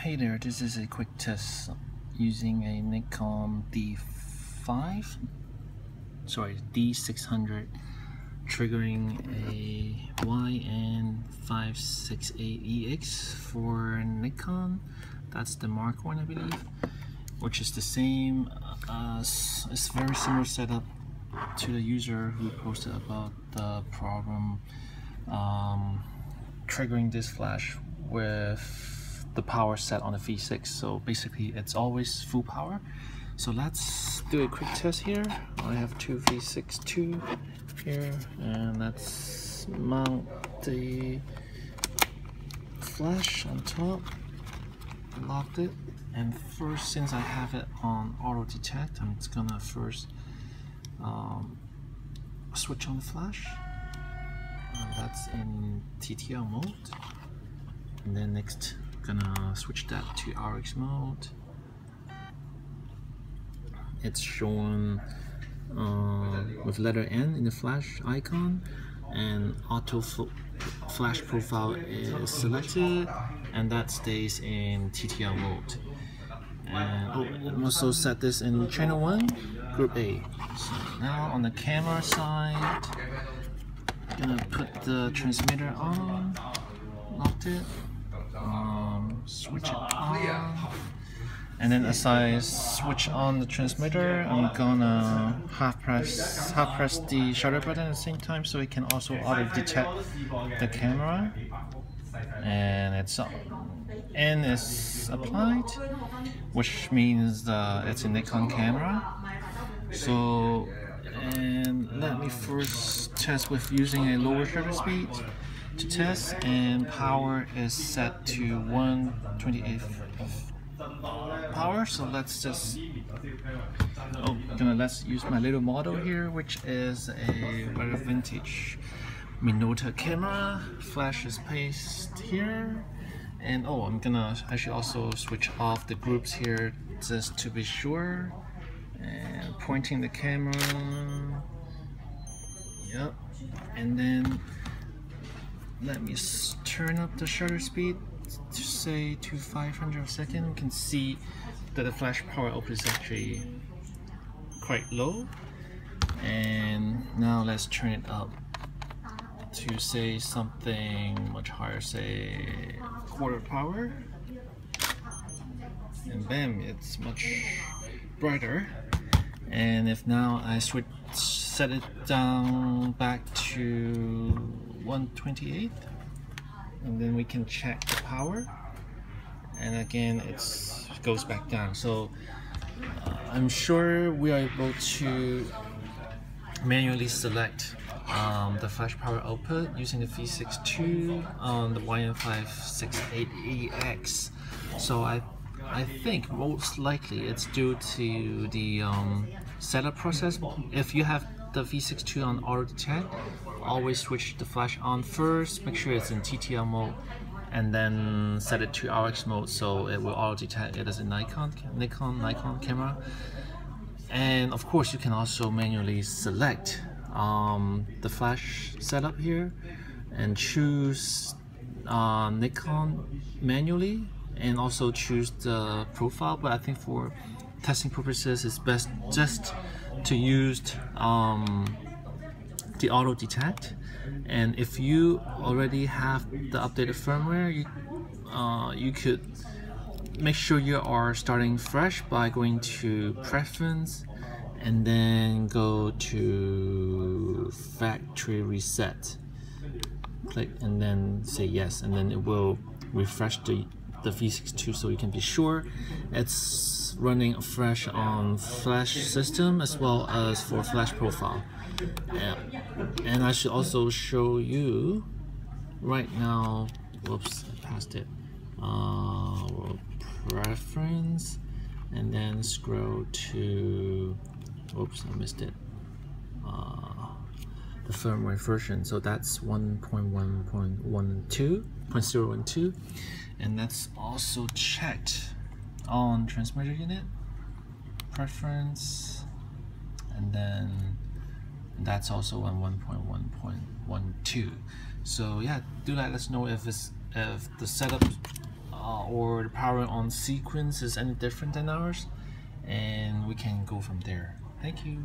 Hey there, this is a quick test using a Nikon D600 triggering a YN568EX for Nikon. That's the Mark 1, I believe, which is the same as, it's very similar setup to the user who posted about the problem triggering this flash with the power set on the V6. So basically it's always full power. So let's do a quick test here. I have two V6 here, and let's mount the flash on top, locked it, and first, since I have it on auto detect, I'm just gonna first switch on the flash. That's in TTL mode, and then next gonna switch that to RX mode. It's shown with letter N in the flash icon, and auto flash profile is selected, and that stays in TTL mode. And I'm also set this in channel 1, group A. So now on the camera side, I'm gonna put the transmitter on, locked it. Switch it on, and then as I switch on the transmitter, I'm gonna half press the shutter button at the same time, so it can also auto detect the camera, and it's applied, which means it's a Nikon camera. So, and let me first test with using a lower shutter speed to test, and power is set to 1/28 of power. So let's just let's use my little model here, which is a rather vintage Minolta camera. Flash is placed here, and I should also switch off the groups here just to be sure, and pointing the camera, yep, and then let me turn up the shutter speed to say to 500 a second. You can see that the flash power output is actually quite low. And now let's turn it up to say something much higher, say quarter power. And bam, it's much brighter. And if now I set it down back to 1/28, and then we can check the power, and again it goes back down. So I'm sure we are able to manually select the flash power output using the V6 on the YN568EX. So I think most likely it's due to the setup process. If you have the V6 on auto detect, always switch the flash on first, make sure it's in TTL mode, and then set it to RX mode, so it will auto detect it as a Nikon camera. And of course you can also manually select the flash setup here and choose Nikon manually, and also choose the profile. But I think for testing purposes it's best just to use the auto detect. And if you already have the updated firmware, you could make sure you are starting fresh by going to preference and then go to factory reset, click and then say yes, and then it will refresh the V6 so you can be sure it's running fresh on flash system as well as for flash profile. Yeah. And I should also show you right now, whoops, I passed it, preference, and then scroll to, whoops, I missed it, the firmware version. So that's 1.1.12, and that's also checked on transmitter unit, preference, and then that's also on 1.1.12. So yeah, do let us know if the setup or the power on sequence is any different than ours, and we can go from there. Thank you.